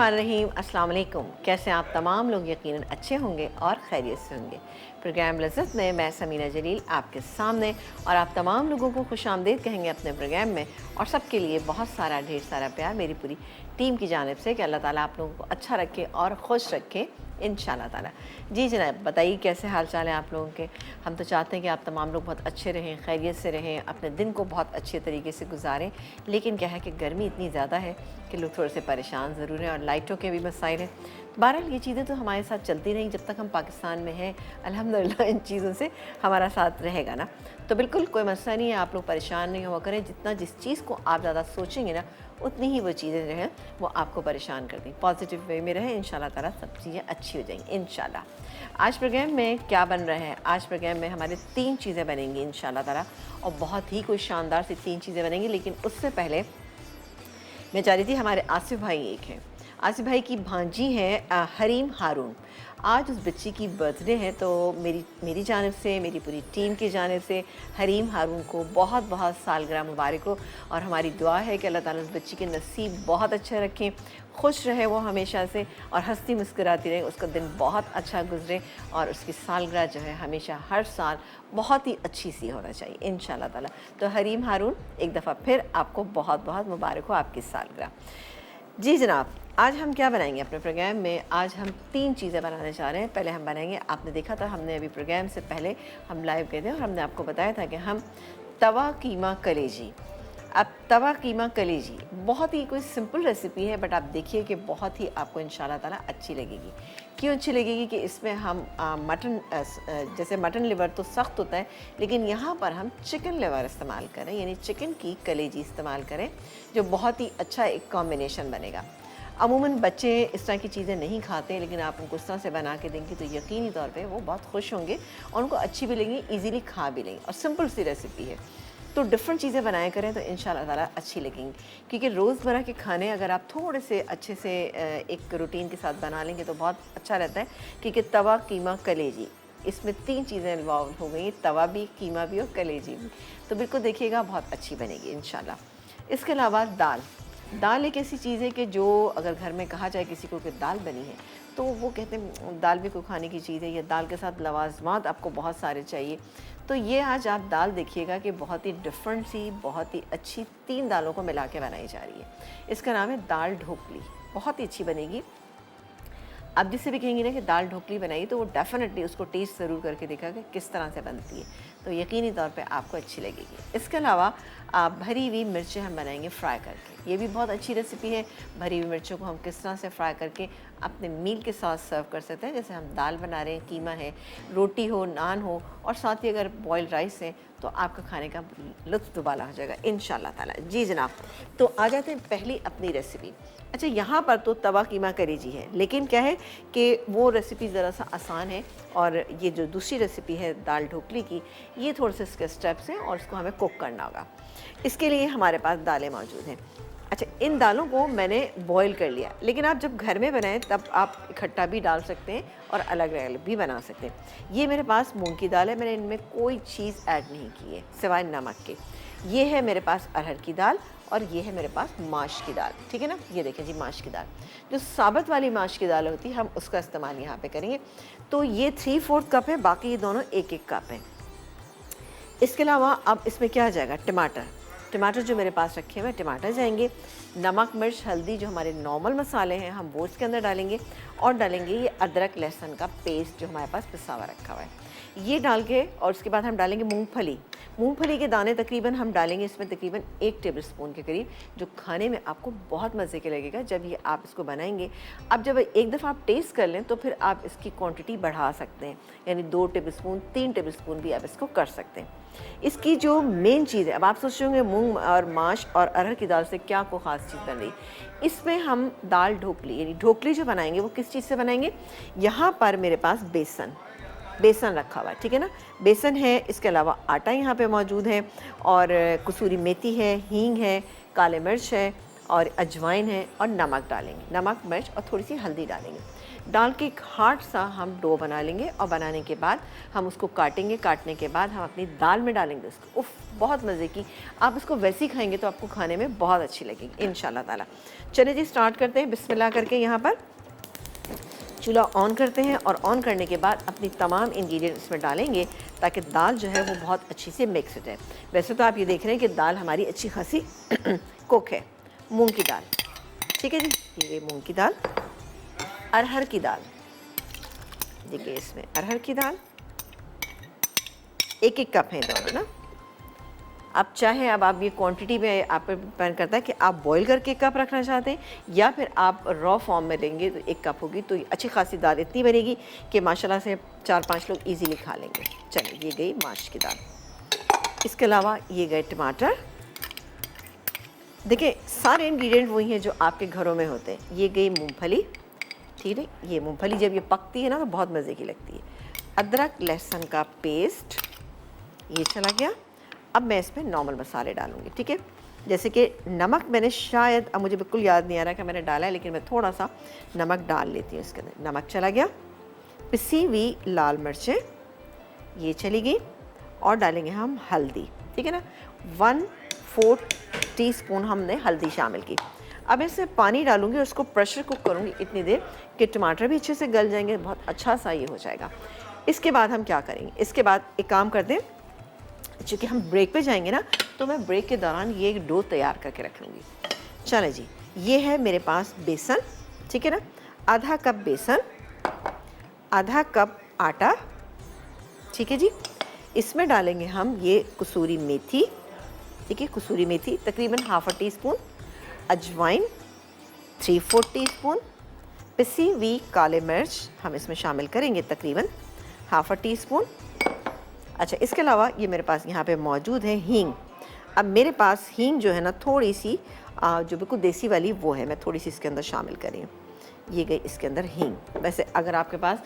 बिस्मिल्लाहिर्रहमानिर्रहीम। अस्सलाम वालेकुम। कैसे आप तमाम लोग यकीनन अच्छे होंगे और खैरियत से होंगे। प्रोग्राम लज़्ज़त में मैं समीना जलील आपके सामने और आप तमाम लोगों को खुशामदीद कहेंगे अपने प्रोग्राम में, और सबके लिए बहुत सारा ढेर सारा प्यार मेरी पूरी टीम की जानिब से कि अल्लाह ताला आप लोगों को अच्छा रखे और खुश रखे इंशाअल्लाह ताला। जी जनाब, बताइए कैसे हाल चाल है आप लोगों के। हम तो चाहते हैं कि आप तमाम लोग बहुत अच्छे रहें, खैरियत से रहें, अपने दिन को बहुत अच्छे तरीके से गुजारें। लेकिन क्या है कि गर्मी इतनी ज़्यादा है कि लोग थोड़े से परेशान ज़रूर हैं और लाइटों के भी मसाइल हैं। बहरहाल ये चीज़ें तो हमारे साथ चलती रहें जब तक हम पाकिस्तान में हैं। अल्हम्दुलिल्लाह इन चीज़ों से हमारा साथ रहेगा ना, तो बिल्कुल कोई मसला नहीं है, आप लोग परेशान नहीं हुआ करें। जितना जिस चीज़ को आप ज़्यादा सोचेंगे ना, उतनी ही वो चीज़ें जो हैं वो आपको परेशान कर दी। पॉजिटिव वे में रहें, इंशाल्लाह ताला सब चीज़ें अच्छी हो जाएंगी इंशाल्लाह। आज प्रोग्राम में क्या बन रहा है? आज प्रोग्राम में हमारे 3 चीज़ें बनेंगी इंशाल्लाह ताला, और बहुत ही कोई शानदार सी 3 चीज़ें बनेंगी। लेकिन उससे पहले मैं चाह रही थी, हमारे आसिफ भाई एक हैं, आसिफ भाई की भांजी हैं हरीम हारून। आज उस बच्ची की बर्थडे है, तो मेरी जानिब से, मेरी पूरी टीम की जानिब से हरीम हारून को बहुत बहुत सालगिरह मुबारक हो। और हमारी दुआ है कि अल्लाह ताला उस बच्ची के नसीब बहुत अच्छे रखें, खुश रहे वो हमेशा से और हंसती मुस्कुराती रहे, उसका दिन बहुत अच्छा गुजरे और उसकी सालगिरह जो है हमेशा हर साल बहुत ही अच्छी सी होना चाहिए इंशाअल्लाह ताला। तो हरीम हारून, एक दफ़ा फिर आपको बहुत बहुत मुबारक हो आपकी सालगिरह। जी जनाब, आज हम क्या बनाएंगे अपने प्रोग्राम में? आज हम 3 चीज़ें बनाने जा रहे हैं। पहले हम बनाएंगे, आपने देखा था हमने अभी प्रोग्राम से पहले हम लाइव गए थे और हमने आपको बताया था कि हम तवा कीमा कलेजी। अब तवा कीमा कलेजी बहुत ही कोई सिंपल रेसिपी है, बट आप देखिए कि बहुत ही आपको इंशाल्लाह ताला अच्छी लगेगी। क्यों अच्छी लगेगी? कि इसमें हम मटन, जैसे मटन लिवर तो सख्त होता है, लेकिन यहाँ पर हम चिकन लिवर इस्तेमाल करें, यानी चिकन की कलेजी इस्तेमाल करें, जो बहुत ही अच्छा एक कॉम्बिनेशन बनेगा। अमूमन बच्चे इस तरह की चीज़ें नहीं खाते, लेकिन आप उनको इस तरह से बना के देंगे तो यकीनी तौर पे वो बहुत खुश होंगे और उनको अच्छी भी लगेंगी, इजीली खा भी लेंगे, और सिंपल सी रेसिपी है। तो डिफरेंट चीज़ें बनाया करें तो इंशाल्लाह ताला अच्छी लगेंगी, क्योंकि रोज़मर्रा के खाने अगर आप थोड़े से अच्छे से एक रूटीन के साथ बना लेंगे तो बहुत अच्छा रहता है। क्योंकि तवा कीमा कलेजी, इसमें 3 चीज़ें इन्वॉल्व हो गई, तवा भी, कीमा भी और कलेजी भी। तो बिल्कुल देखिएगा, बहुत अच्छी बनेगी इंशाल्लाह। इसके अलावा दाल एक ऐसी चीज़ है कि जो अगर घर में कहा जाए किसी को कि दाल बनी है, तो वो कहते हैं दाल भी कोई खाने की चीज़ है, या दाल के साथ लवाजमात आपको बहुत सारे चाहिए। तो ये आज आप दाल देखिएगा कि बहुत ही डिफरेंट सी, बहुत ही अच्छी 3 दालों को मिला के बनाई जा रही है। इसका नाम है दाल ढोकली, बहुत ही अच्छी बनेगी। आप जिससे भी कहेंगे ना कि दाल ढोकली बनाइए, तो वो डेफिनेटली उसको टेस्ट ज़रूर करके देखा कि किस तरह से बनती है, तो यकीनी तौर पे आपको अच्छी लगेगी। इसके अलावा भरी हुई मिर्चें हम बनाएंगे फ्राई करके, ये भी बहुत अच्छी रेसिपी है। भरी हुई मिर्चों को हम किस तरह से फ्राई करके अपने मील के साथ सर्व कर सकते हैं। जैसे हम दाल बना रहे हैं, कीमा है, रोटी हो, नान हो, और साथ ही अगर बॉइल्ड राइस है, तो आपका खाने का लुत्फ़ दुबाला हो जाएगा इंशाल्लाह ताला। जी जनाब, तो आ जाते हैं पहली अपनी रेसिपी। अच्छा, यहाँ पर तो तवा कीमा कलेजी है, लेकिन क्या है कि वो रेसिपी ज़रा सा आसान है, और ये जो दूसरी रेसिपी है दाल ढोकली की, ये थोड़े से इसके स्टेप्स हैं और इसको हमें कुक करना होगा। इसके लिए हमारे पास दालें मौजूद हैं। अच्छा, इन दालों को मैंने बॉईल कर लिया, लेकिन आप जब घर में बनाएं तब आप इकट्ठा भी डाल सकते हैं और अलग अलग भी बना सकते हैं। ये मेरे पास मूंग की दाल है, मैंने इनमें कोई चीज़ ऐड नहीं की है सिवाय नमक के। ये है मेरे पास अरहर की दाल, और ये है मेरे पास माश की दाल, ठीक है ना। ये देखें जी, माश की दाल, जो साबुत वाली माश की दाल होती है, हम उसका इस्तेमाल यहाँ पे करेंगे। तो ये 3/4 कप है, बाकी ये दोनों 1-1 कप हैं। इसके अलावा अब इसमें क्या आ जाएगा? टमाटर जो मेरे पास रखे हुए हैं, टमाटर जाएंगे। नमक, मिर्च, हल्दी, जो हमारे नॉर्मल मसाले हैं, हम वो इसके अंदर डालेंगे, और डालेंगे ये अदरक लहसुन का पेस्ट जो हमारे पास पिसा हुआ रखा हुआ है, ये डाल के। और उसके बाद हम डालेंगे मूंगफली के दाने, तकरीबन हम डालेंगे इसमें तकरीबन 1 टेबलस्पून के करीब, जो खाने में आपको बहुत मज़े के लगेगा जब ये आप इसको बनाएंगे। अब जब एक दफ़ा आप टेस्ट कर लें तो फिर आप इसकी क्वांटिटी बढ़ा सकते हैं, यानी 2 टेबलस्पून, 3 टेबलस्पून भी आप इसको कर सकते हैं। इसकी जो मेन चीज़ है, अब आप सोच रहे होंगे मूंग और माश और अरहर की दाल से क्या कोई ख़ास चीज़ बन रही, इसमें हम दाल ढोकली, यानी ढोकली जो बनाएंगे वो किस चीज़ से बनाएंगे? यहाँ पर मेरे पास बेसन रखा हुआ है, ठीक है ना। बेसन है, इसके अलावा आटा यहाँ पे मौजूद है, और कसूरी मेथी है, हींग है, काले मिर्च है, और अजवाइन है, और नमक डालेंगे, नमक, मिर्च और थोड़ी सी हल्दी डालेंगे। डाल के एक हार्ड सा हम डो बना लेंगे और बनाने के बाद हम उसको काटेंगे। काटने के बाद हम अपनी दाल में डालेंगे उसको। उफ़, बहुत मज़े की। आप इसको वैसे ही खाएंगे तो आपको खाने में बहुत अच्छी लगेगी इंशाल्लाह ताला। चलिए जी, स्टार्ट करते हैं बिस्मिल्लाह करके। यहाँ पर चूल्हा ऑन करते हैं और ऑन करने के बाद अपनी तमाम इंग्रेडिएंट्स इसमें डालेंगे ताकि दाल जो है वो बहुत अच्छी से मिक्स हो जाए। वैसे तो आप ये देख रहे हैं कि दाल हमारी अच्छी खासी कुक है। मूंग की दाल, ठीक है जी, ये मूंग की दाल, अरहर की दाल, देखिए इसमें अरहर की दाल 1-1 कप है दोनों ना। अब चाहे अब आप ये क्वांटिटी में आप पर डिपेंड करता है कि आप बॉईल करके 1 कप रखना चाहते हैं या फिर आप रॉ फॉर्म में लेंगे तो 1 कप होगी तो अच्छी खासी दाल इतनी बनेगी कि माशाल्लाह से 4-5 लोग इजीली खा लेंगे। चलिए, ये गई माश की दाल। इसके अलावा ये गए टमाटर। देखिए सारे इंग्रेडिएंट वही हैं जो आपके घरों में होते हैं। ये गई मूंगफली, ठीक है, ये मूंगफली जब ये पकती है ना तो बहुत मज़े की लगती है। अदरक लहसुन का पेस्ट ये चला गया। अब मैं इसमें नॉर्मल मसाले डालूँगी, ठीक है। जैसे कि नमक मैंने शायद, अब मुझे बिल्कुल याद नहीं आ रहा कि मैंने डाला है, लेकिन मैं थोड़ा सा नमक डाल लेती हूँ इसके अंदर। नमक चला गया। पिसी हुई लाल मिर्चें ये चली गई और डालेंगे हम हल्दी, ठीक है ना। 1/4 टीस्पून हमने हल्दी शामिल की। अब इसमें पानी डालूँगी और उसको प्रेशर कुक करूँगी इतनी देर कि टमाटर भी अच्छे से गल जाएंगे, बहुत अच्छा सा ये हो जाएगा। इसके बाद हम क्या करेंगे, इसके बाद एक काम कर दें, चूँकि हम ब्रेक पे जाएंगे ना तो मैं ब्रेक के दौरान ये एक डो तैयार करके रख लूँगी। चलो जी, ये है मेरे पास बेसन, ठीक है ना। आधा कप बेसन, आधा कप आटा, ठीक है जी। इसमें डालेंगे हम ये कसूरी मेथी, ठीक है, कसूरी मेथी तकरीबन 1/2 टीस्पून, अजवाइन 3/4 टीस्पून, पिसी हुई काले मिर्च हम इसमें शामिल करेंगे तकरीबन 1/2 टीस्पून। अच्छा, इसके अलावा ये मेरे पास यहाँ पे मौजूद है हींग। अब मेरे पास हींग जो है ना थोड़ी सी जो बिल्कुल देसी वाली वो है, मैं थोड़ी सी इसके अंदर शामिल कर रही हूँ। ये गई इसके अंदर हींग। वैसे अगर आपके पास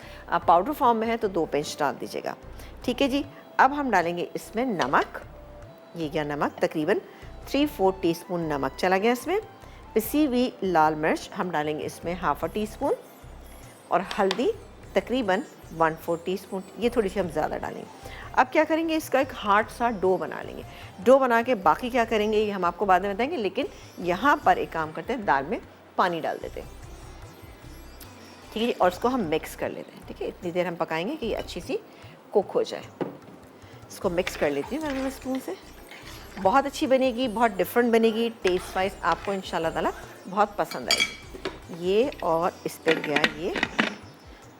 पाउडर फॉर्म में है तो 2 पिंच डाल दीजिएगा, ठीक है जी। अब हम डालेंगे इसमें नमक। ये गया नमक, तकरीबन 3/4 टीस्पून नमक चला गया इसमें। पिसी हुई लाल मिर्च हम डालेंगे इसमें 1/2 टीस्पून और हल्दी तकरीबन 1/4 टीस्पून, ये थोड़ी सी हम ज़्यादा डालेंगे। अब क्या करेंगे, इसका एक हार्ड सा डो बना लेंगे। डो बना के बाकी क्या करेंगे ये हम आपको बाद में बताएंगे, लेकिन यहाँ पर एक काम करते हैं, दाल में पानी डाल देते हैं, ठीक है, और इसको हम मिक्स कर लेते हैं, ठीक है। इतनी देर हम पकाएंगे कि ये अच्छी सी कुक हो जाए। इसको मिक्स कर लेती हूँ मैं स्पून से। बहुत अच्छी बनेगी, बहुत डिफरेंट बनेगी, टेस्ट वाइज आपको इंशाल्लाह ताला बहुत पसंद आएगी ये। और इस पर गया ये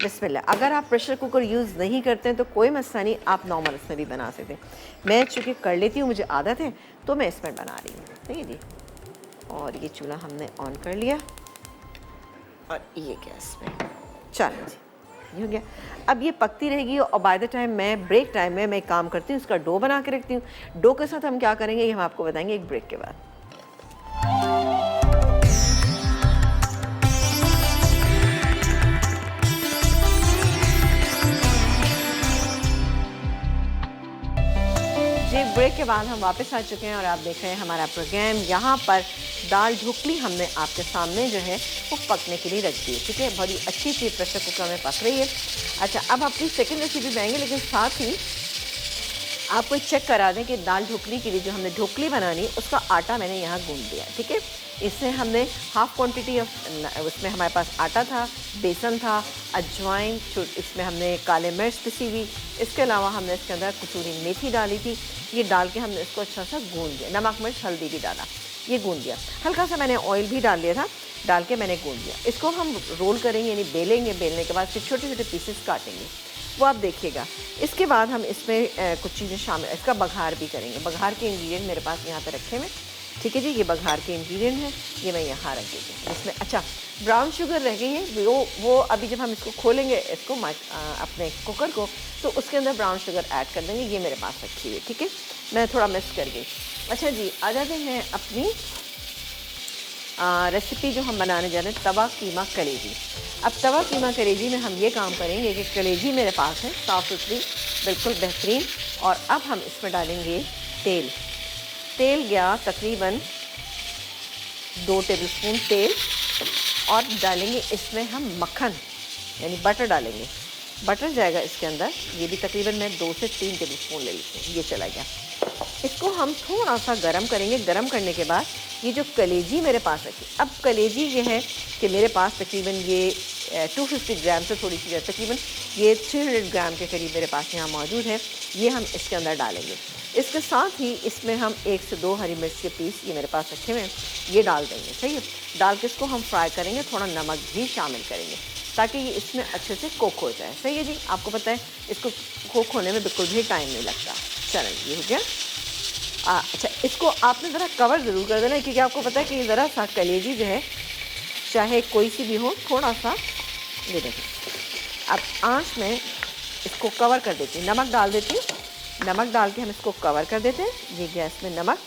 बिस्मिल्लाह। अगर आप प्रेशर कुकर यूज़ नहीं करते हैं तो कोई मसला नहीं, आप नॉर्मल इसमें भी बना सकते हैं। मैं चूँकि कर लेती हूँ, मुझे आदत है, तो मैं इसमें बना रही हूँ, ठीक है जी। और ये चूल्हा हमने ऑन कर लिया और ये गैस पे, चलो जी, ये हो गया। अब ये पकती रहेगी और बाय द टाइम मैं ब्रेक टाइम में मैं काम करती हूँ, उसका डो बना के रखती हूँ। डो के साथ हम क्या करेंगे ये हम आपको बताएंगे एक ब्रेक के बाद। जी, ब्रेक के बाद हम वापस आ चुके हैं और आप देख रहे हैं हमारा प्रोग्राम। यहाँ पर दाल ढोकली हमने आपके सामने जो है वो पकने के लिए रख दी है, ठीक है। बड़ी अच्छी सी प्रेशर कुकर में पक रही है। अच्छा, अब अपनी सेकंड रेसिपी बनाएंगे, लेकिन साथ ही आपको चेक करा दें कि दाल ढोकली के लिए जो हमने ढोकली बनानी उसका आटा मैंने यहाँ गूंद दिया, ठीक है। इससे हमने हाफ़ क्वांटिटी ऑफ, उसमें हमारे पास आटा था, बेसन था, अजवाइन, इसमें हमने काले मिर्च पिसी हुई, इसके अलावा हमने इसके अंदर कसूरी मेथी डाली थी। ये डाल के हमने इसको अच्छा सा गूंद दिया, नमक मिर्च हल्दी भी डाला, ये गूंद दिया। हल्का सा मैंने ऑयल भी डाल लिया था, डाल के मैंने गूंद दिया। इसको हम रोल करेंगे, यानी बेलेंगे, बेलने के बाद फिर छोटे छोटे पीसेस काटेंगे, वो आप देखिएगा। इसके बाद हम इसमें कुछ चीज़ें शामिल, इसका बघार भी करेंगे। बघार के इंग्रेडिएंट मेरे पास यहाँ पे रखे हुए, ठीक है जी। ये बघार के इंग्रेडिएंट हैं, ये मैं यहाँ रख देती हूँ इसमें। अच्छा, ब्राउन शुगर रह गई है, वो अभी जब हम इसको खोलेंगे इसको अपने कुकर को, तो उसके अंदर ब्राउन शुगर ऐड कर देंगे। ये मेरे पास रखी हुई है, ठीक है, मैं थोड़ा मिस कर गई। अच्छा जी, आ जाते हैं अपनी रेसिपी जो हम बनाने जा रहे हैं, तवा कीमा कलेजी। अब तवा कीमा कलेजी में हम ये काम करेंगे कि कलेजी मेरे पास है साफ़ सुथरी, बिल्कुल बेहतरीन। और अब हम इसमें डालेंगे तेल। तेल गया तकरीबन 2 टेबलस्पून तेल, और डालेंगे इसमें हम मक्खन, यानी बटर डालेंगे। बटर जाएगा इसके अंदर, ये भी तकरीबन मैं 2 से 3 टेबल स्पून ले लेती हूँ। ये चला गया। इसको हम थोड़ा सा गरम करेंगे। गरम करने के बाद ये जो कलेजी मेरे पास रखी, अब कलेजी ये है कि मेरे पास तकरीबन ये 250 ग्राम से थोड़ी सी तकरीबन ये 300 ग्राम के करीब मेरे पास यहाँ मौजूद है। ये हम इसके अंदर डालेंगे। इसके साथ ही इसमें हम 1 से 2 हरी मिर्च के पीस ये मेरे पास रखे हुए हैं, ये डाल देंगे। सही है। डाल के इसको हम फ्राई करेंगे, थोड़ा नमक भी शामिल करेंगे ताकि ये इसमें अच्छे से कुक हो जाए। सही है जी। आपको पता है इसको कुक होने में बिल्कुल भी टाइम नहीं लगता। चलें, ये हो गया। अच्छा, इसको आपने ज़रा कवर ज़रूर कर देना, क्योंकि आपको पता है कि ज़रा सा कलेजी जो है चाहे कोई सी भी हो, थोड़ा सा ये देखिए। अब आँच में इसको कवर कर देती हूँ, नमक डाल देती हूँ। नमक डाल के हम इसको कवर कर देते हैं। ये गैस में नमक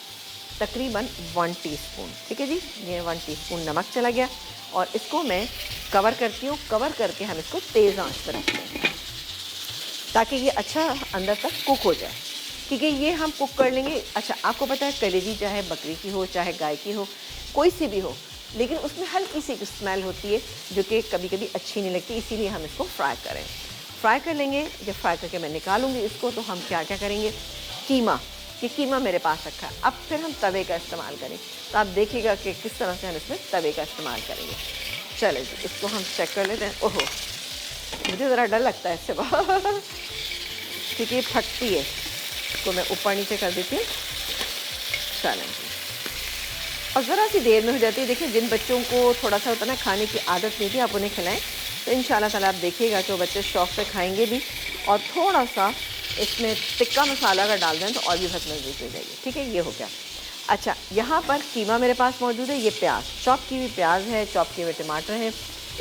तकरीबन 1 टीस्पून, ठीक है जी। ये 1 टीस्पून नमक चला गया और इसको मैं कवर करती हूँ। कवर करके हम इसको तेज़ आंच पर रखते हैं ताकि ये अच्छा अंदर तक कुक हो जाए, क्योंकि ये हम कुक कर लेंगे। अच्छा, आपको पता है कलेजी चाहे बकरी की हो चाहे गाय की हो, कोई सी भी हो, लेकिन उसमें हल्की सी स्मेल होती है जो कि कभी कभी अच्छी नहीं लगती, इसीलिए हम इसको फ्राई कर लेंगे। जब फ्राई करके मैं निकालूंगी इसको, तो हम क्या क्या करेंगे, कीमा, ये कीमा मेरे पास रखा है। अब फिर हम तवे का इस्तेमाल करें, तो आप देखिएगा कि किस तरह से हम इसमें तवे का इस्तेमाल करेंगे। चले जी, इसको हम चेक कर लेते हैं। ओहो, मुझे ज़रा डर लगता है इससे क्योंकि ये फटती है। इसको मैं ऊपर नीचे कर देती हूँ। चलें जी, और ज़रा सी देर में हो जाती है। देखिए, जिन बच्चों को थोड़ा सा होता है ना खाने की आदत नहीं थी, आप उन्हें खिलाएं तो इंशाल्लाह ताला आप देखिएगा कि वो बच्चे शौक़ से खाएंगे भी। और थोड़ा सा इसमें टिक्का मसाला अगर डाल दें तो और भी बहुत मज़बूत हो जाएगी। ठीक है, ये हो गया। अच्छा, यहाँ पर कीमा मेरे पास मौजूद है। ये प्याज, चॉप की हुई प्याज है, चॉप किए हुए टमाटर हैं,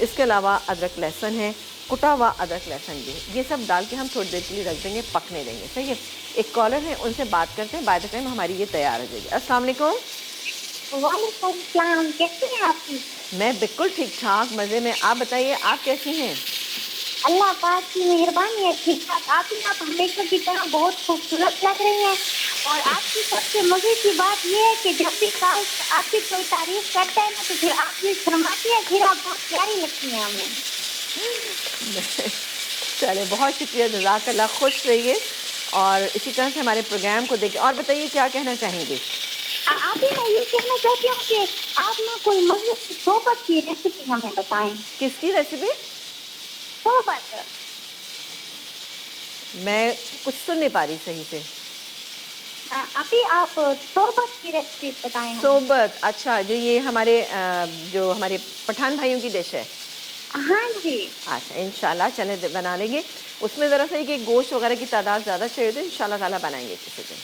इसके अलावा अदरक लहसुन है, कुटा हुआ अदरक लहसुन भी है। ये सब डाल के हम थोड़ी देर के लिए रख देंगे, पकने देंगे। सही है। एक कॉलर है, उनसे बात करते हैं। बाय द टाइम हमारी ये तैयार हो जाएगी। अस्सलाम वालेकुम। वालेकुम सलाम, कैसी हैं आप? मैं बिल्कुल ठीक ठाक, मज़े में। आप बताइए, आप कैसी हैं? अल्लाह पाक की मेहरबानी है, ठीक ठाक। आप हमेशा की तरह बहुत खूबसूरत लग रही हैं। और आपकी सबसे मजे की बात यह है कि जब भी आपकी कोई तारीफ करता है ना, तो फिर आप ये शर्माती हैं, फिर आप बहुत प्यारी लगती हैं हमें। चले, बहुत शुक्रिया, जज़ाकल्लाह। खुश रहिए और इसी तरह से हमारे प्रोग्राम को देखें। और बताइए, क्या कहना चाहेंगे? आप ही मैं ये कहना चाहती हूँ कि आप ना कोई मजे की सोबत की रेसिपी हमें बताएं। किसकी रेसिपी? सोबत। मैं कुछ सुन नहीं पा रही सही से। अभी आप सोबत की रेसिपी बताएं हमें। सोबत, अच्छा, जो हमारे पठान भाइयों की डिश है। हाँ जी। अच्छा, इंशाल्लाह चले बना लेंगे। उसमें ज़रा सा कि गोश्त वगैरह की तादाद ज़्यादा चाहिए, तो इंशाल्लाह ताला बनाएंगे किसी दिन।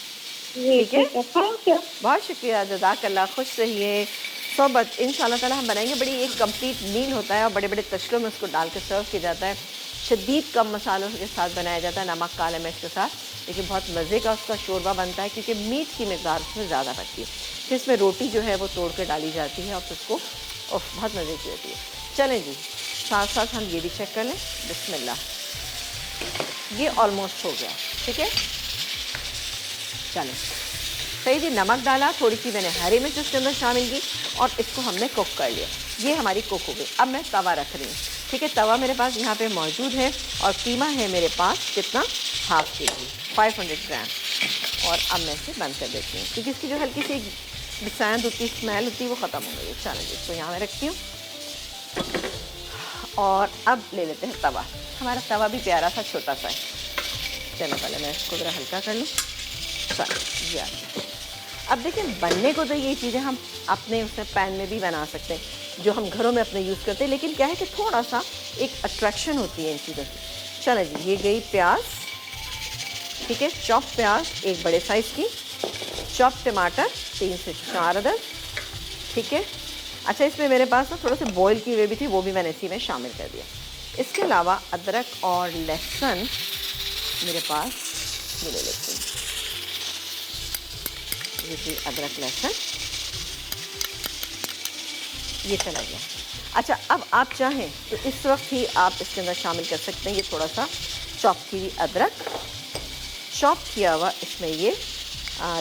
ठीक है, थैंक यू। बहुत शुक्रिया, जज़ाकल्लाह। खुश रहिए। सोबत इंशाल्लाह ताला हम बनाएंगे। बड़ी एक कंप्लीट मील होता है और बड़े बड़े तशलों में उसको डाल के सर्व किया जाता है। शदीद कम मसालों के साथ बनाया जाता है, नमक काले मिर्च के साथ, लेकिन बहुत मज़े का उसका शोरबा बनता है क्योंकि मीट की मिकदार उसमें ज़्यादा पड़ती है। फिर इसमें रोटी जो है वो तोड़ कर डाली जाती है और फिर उसको बहुत मज़े की होती है। चलें जी, साथ साथ हम ये भी चेक कर लें। बिस्मिल्लाह, ये ऑलमोस्ट हो गया। ठीक है, चलें। सही जी, नमक डाला, थोड़ी सी मैंने हरी मिर्च उसके अंदर शामिल की और इसको हमने कुक कर लिया। ये हमारी कुक हो गई। अब मैं तवा रख रही हूँ। ठीक है, तवा मेरे पास यहाँ पे मौजूद है और कीमा है मेरे पास कितना, 1/2 kg, 500 ग्राम। और अब मैं इसे बंद कर देती हूँ क्योंकि इसकी जो हल्की सी बिसांद होती, स्मेल होती है, वो ख़त्म हो गई है। चलें जी, इसको यहाँ मैं रखती हूँ और अब ले लेते हैं तवा। हमारा तवा भी प्यारा सा छोटा सा है। चलो, पहले मैं इसको ज़रा हल्का कर लूँ। चलो ये अब देखें, बनने को तो ये चीज़ें हम अपने उसमें पैन में भी बना सकते हैं जो हम घरों में अपने यूज़ करते हैं, लेकिन क्या है कि थोड़ा सा एक अट्रैक्शन होती है इन चीज़ों की। चलो जी, ये गई प्याज। ठीक है, चॉप प्याज एक बड़े साइज़ की, चॉप टमाटर 3 से 4 अदद। ठीक है, अच्छा, इसमें मेरे पास ना थोड़ा सा बॉयल किए हुए भी थी, वो भी मैंने इसी में शामिल कर दिया। इसके अलावा अदरक और लहसुन मेरे पास ये ले लेती हूँ। ये अदरक लहसुन ये चला गया। अच्छा, अब आप चाहें तो इस वक्त ही आप इसके अंदर शामिल कर सकते हैं ये थोड़ा सा चॉप की हुई अदरक, चॉप किया हुआ इसमें ये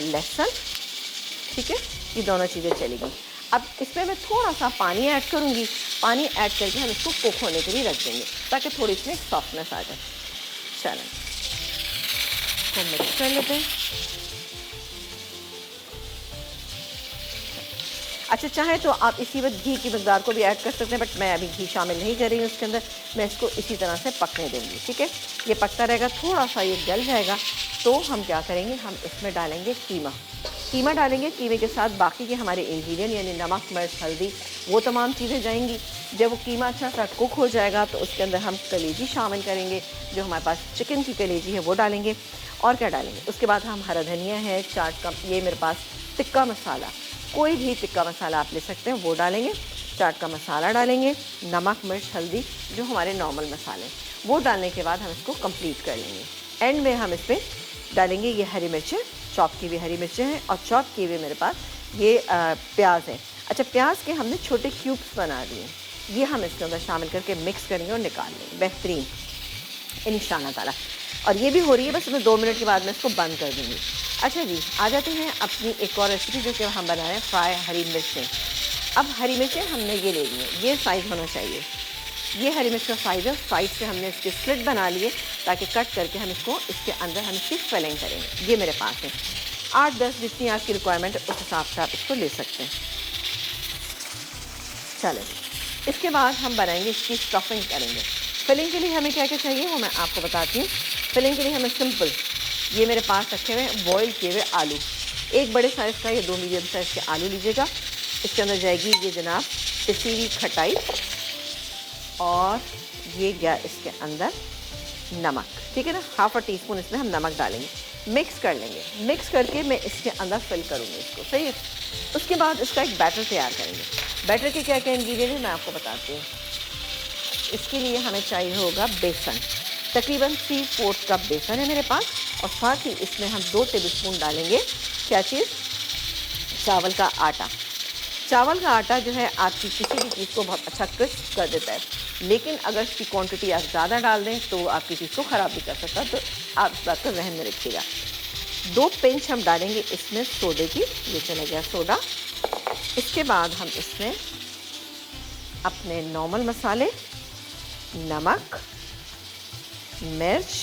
लहसुन। ठीक है, ये दोनों चीज़ें चलेगी। अब इसमें मैं थोड़ा सा पानी ऐड करूँगी। पानी ऐड करके हम इसको कुक होने के लिए रख देंगे ताकि थोड़ी इसमें सॉफ्टनेस आ जाए। चलें, तो मिक्स कर लेते हैं। अच्छा, चाहे तो आप इसी वक्त घी की मकदार को भी ऐड कर सकते हैं, बट मैं अभी घी शामिल नहीं कर रही हूँ इसके अंदर। मैं इसको इसी तरह से पकने दूँगी, ठीक है। ये पकता रहेगा, थोड़ा सा ये गल जाएगा तो हम क्या करेंगे, हम इसमें डालेंगे कीमा डालेंगे। कीमे के साथ बाकी के हमारे इंग्रेडिएंट यानी नमक, मिर्च, हल्दी, वो तमाम चीज़ें जाएंगी। जब वो कीमा अच्छा सा कुक हो जाएगा तो उसके अंदर हम कलेजी शामिल करेंगे। जो हमारे पास चिकन की कलेजी है वो डालेंगे। और क्या डालेंगे, उसके बाद हम हरा धनिया है, चाट का, ये मेरे पास टिक्का मसाला, कोई भी टिक्का मसाला आप ले सकते हैं, वो डालेंगे। चाट का मसाला डालेंगे, नमक, मिर्च, हल्दी, जो हमारे नॉर्मल मसाले, वो डालने के बाद हम इसको कंप्लीट कर लेंगे। एंड में हम इस पर डालेंगे ये हरी मिर्चें, चॉप की हुई हरी मिर्चें हैं, और चॉप किए हुए मेरे पास ये प्याज हैं। अच्छा, प्याज के हमने छोटे क्यूब्स बना दिए, ये हम इसके अंदर शामिल करके मिक्स करेंगे और निकाल लेंगे, बेहतरीन इंशाअल्लाह ताला। और ये भी हो रही है, बस मैं 2 मिनट के बाद मैं इसको बंद कर दूँगी। अच्छा जी, आ जाते हैं अपनी एक और रेसिपी जो कि हम बना रहे हैं, फ्राई हरी मिर्चें। अब हरी मिर्चें हमने ये ले ली हैं, ये साइज़ होना चाहिए, ये हरी मिर्च का साइज़ है। साइड से हमने इसके स्लिट बना लिए ताकि कट करके हम इसको इसके अंदर हम इसकी फिलिंग करेंगे। ये मेरे पास है 8-10, जितनी आपकी रिक्वायरमेंट है उस हिसाब से आप इसको ले सकते हैं। चलें, इसके बाद हम बनाएंगे इसकी स्टफिंग करेंगे। फिलिंग के लिए हमें क्या क्या चाहिए वो मैं आपको बताती हूँ। फिलिंग के लिए हमें सिंपल, ये मेरे पास रखे हुए बॉयल किए हुए आलू, एक बड़े साइज़ का या 2 मीडियम साइज़ के आलू लीजिएगा। इसके अंदर जाएगी ये जनाब पिसी हुई खटाई, और ये गया इसके अंदर नमक, ठीक है ना। ½ टीस्पून इसमें हम नमक डालेंगे, मिक्स कर लेंगे। मिक्स करके मैं इसके अंदर फिल करूँगी इसको, सही है। उसके बाद इसका एक बैटर तैयार करेंगे। बैटर के क्या क्या इंग्रेडिएंट हैं मैं आपको बताती हूँ। इसके लिए हमें चाहिए होगा बेसन, तकरीबन 3/4 कप बेसन है मेरे पास, और साथ ही इसमें हम 2 टेबलस्पून डालेंगे क्या चीज़, चावल का आटा। चावल का आटा जो है आपकी किसी भी चीज़ को बहुत अच्छा क्रिस्प कर देता है, लेकिन अगर इसकी क्वांटिटी आप ज़्यादा डाल दें तो आपकी चीज़ को ख़राब भी कर सकता है, तो आप इस बात को ज़हन में रखिएगा। 2 पिंच हम डालेंगे इसमें सोडे की, ये चला गया सोडा। इसके बाद हम इसमें अपने नॉर्मल मसाले, नमक, मिर्च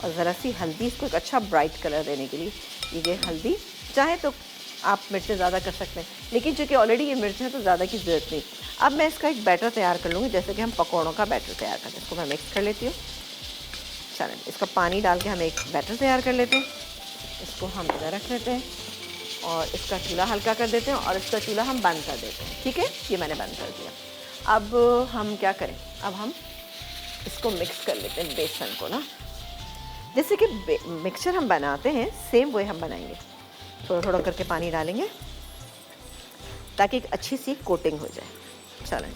और ज़रा सी हल्दी, इसको एक अच्छा ब्राइट कलर देने के लिए ये हल्दी। चाहे तो आप मिर्चें ज़्यादा कर सकते हैं, लेकिन चूँकि ऑलरेडी ये मिर्च है तो ज़्यादा की ज़रूरत नहीं। अब मैं इसका एक बैटर तैयार कर लूँगी, जैसे कि हम पकौड़ों का बैटर तैयार करते हैं। इसको मैं मिक्स कर लेती हूँ। चलें, इसका पानी डाल के हम एक बैटर तैयार कर लेते हैं। इसको हम इधर रख लेते हैं और इसका चूल्हा हल्का कर देते हैं, और इसका चूल्हा हम बंद कर देते हैं, ठीक है। ये मैंने बंद कर दिया। अब हम क्या करें, अब हम इसको मिक्स कर लेते हैं बेसन को ना, जैसे कि मिक्सचर हम बनाते हैं सेम वही हम बनाएंगे। थोड़ा थोड़ा करके पानी डालेंगे ताकि एक अच्छी सी कोटिंग हो जाए। चलें,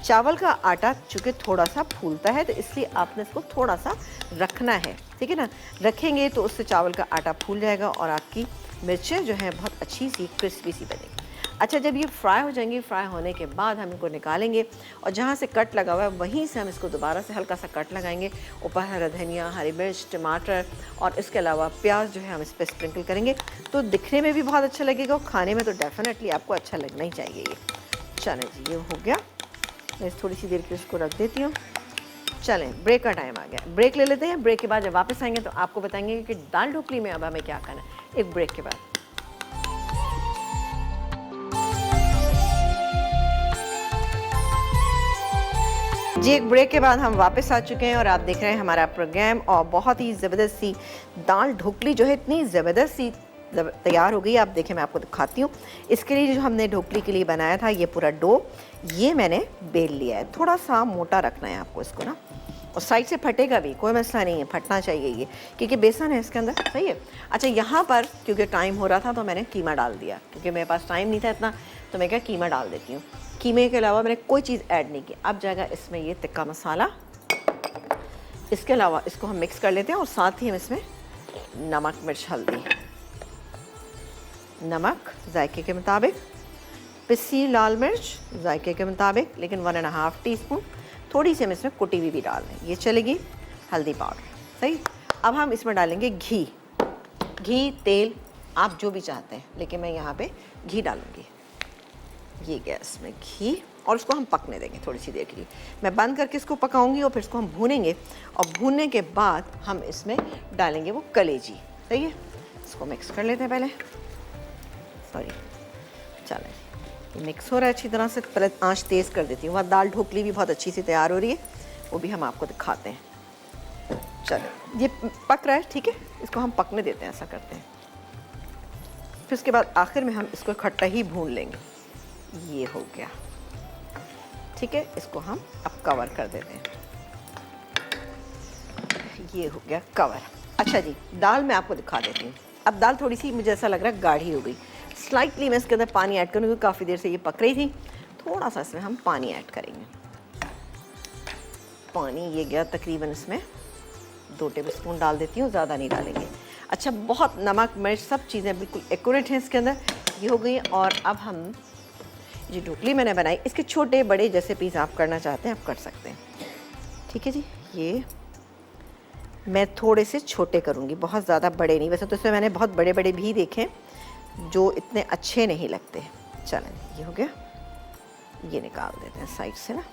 चावल का आटा चूँकि थोड़ा सा फूलता है तो इसलिए आपने इसको थोड़ा सा रखना है, ठीक है ना। रखेंगे तो उससे चावल का आटा फूल जाएगा और आपकी मिर्चें जो हैं बहुत अच्छी सी क्रिस्पी सी बनेगी। अच्छा, जब ये फ्राई हो जाएंगी, फ्राई होने के बाद हम इनको निकालेंगे, और जहाँ से कट लगा हुआ है वहीं से हम इसको दोबारा से हल्का सा कट लगाएंगे। ऊपर हरा धनिया, हरी मिर्च, टमाटर और इसके अलावा प्याज जो है हम इस पर स्प्रिंकल करेंगे, तो दिखने में भी बहुत अच्छा लगेगा और खाने में तो डेफिनेटली आपको अच्छा लगना ही चाहिए ये। चलें जी, ये हो गया। मैं थोड़ी सी देर के उसको रख देती हूँ। चलें, ब्रेक का टाइम आ गया, ब्रेक ले लेते हैं। ब्रेक के बाद जब वापस आएंगे तो आपको बताएंगे कि दाल ढोकली में अब हमें क्या करना है, एक ब्रेक के बाद। जी, एक ब्रेक के बाद हम वापस आ चुके हैं और आप देख रहे हैं हमारा प्रोग्राम, और बहुत ही ज़बरदस्त सी दाल ढोकली जो है इतनी ज़बरदस्त सी तैयार हो गई। आप देखें, मैं आपको दिखाती हूँ। इसके लिए जो हमने ढोकली के लिए बनाया था ये पूरा डो, ये मैंने बेल लिया है। थोड़ा सा मोटा रखना है आपको इसको ना, और साइड से फटेगा भी, कोई मसला नहीं है, फटना चाहिए ये, क्योंकि बेसन है इसके अंदर, सही है। अच्छा, यहाँ पर क्योंकि टाइम हो रहा था तो मैंने कीमा डाल दिया, क्योंकि मेरे पास टाइम नहीं था इतना, तो मैं क्या कीमा डाल देती हूँ। कीमे के अलावा मैंने कोई चीज़ ऐड नहीं की। अब जाएगा इसमें ये टिक्का मसाला, इसके अलावा इसको हम मिक्स कर लेते हैं, और साथ ही हम इसमें नमक, मिर्च, हल्दी, नमक जायके के मुताबिक, पिसी लाल मिर्च जायके के मुताबिक, लेकिन 1.5 टीस्पून, थोड़ी सी हम इसमें कुटी हुई भी डाल दें, ये चलेगी। हल्दी पाउडर, सही। अब हम इसमें डालेंगे घी, तेल आप जो भी चाहते हैं, लेकिन मैं यहाँ पे घी डालूँगी। ये गया इसमें घी और उसको हम पकने देंगे थोड़ी सी देर के लिए। मैं बंद करके इसको पकाऊंगी और फिर इसको हम भूनेंगे और भूनने के बाद हम इसमें डालेंगे वो कलेजी। सही है, इसको मिक्स कर लेते हैं पहले। सॉरी, चलें, ये मिक्स हो रहा है अच्छी तरह से। पहले आंच तेज़ कर देती हूँ। वहाँ दाल ढोकली भी बहुत अच्छी सी तैयार हो रही है, वो भी हम आपको दिखाते हैं। चलो, ये पक रहा है, ठीक है, इसको हम पकने देते हैं, ऐसा करते हैं। फिर उसके बाद आखिर में हम इसको इकट्ठा ही भून लेंगे। ये हो गया, ठीक है, इसको हम अब कवर कर देते हैं। ये हो गया कवर। अच्छा जी, दाल मैं आपको दिखा देती हूँ। अब दाल थोड़ी सी मुझे ऐसा लग रहा है गाढ़ी हो गई। स्लाइटली मैं इसके अंदर पानी ऐड करूँगी, काफ़ी देर से ये पक रही थी। थोड़ा सा इसमें हम पानी ऐड करेंगे। पानी ये गया तकरीबन, इसमें 2 टेबलस्पून डाल देती हूँ, ज़्यादा नहीं डालेंगे। अच्छा, बहुत नमक मिर्च सब चीज़ें बिल्कुल एक्यूरेट हैं इसके अंदर। ये हो गई। और अब हम जो ढोकली मैंने बनाई, इसके छोटे बड़े जैसे पीस आप करना चाहते हैं आप कर सकते हैं, ठीक है जी। ये मैं थोड़े से छोटे करूँगी, बहुत ज़्यादा बड़े नहीं। वैसे तो इसमें मैंने बहुत बड़े बड़े भी देखे जो इतने अच्छे नहीं लगते। चलें, ये हो गया, ये निकाल देते हैं साइड से ना।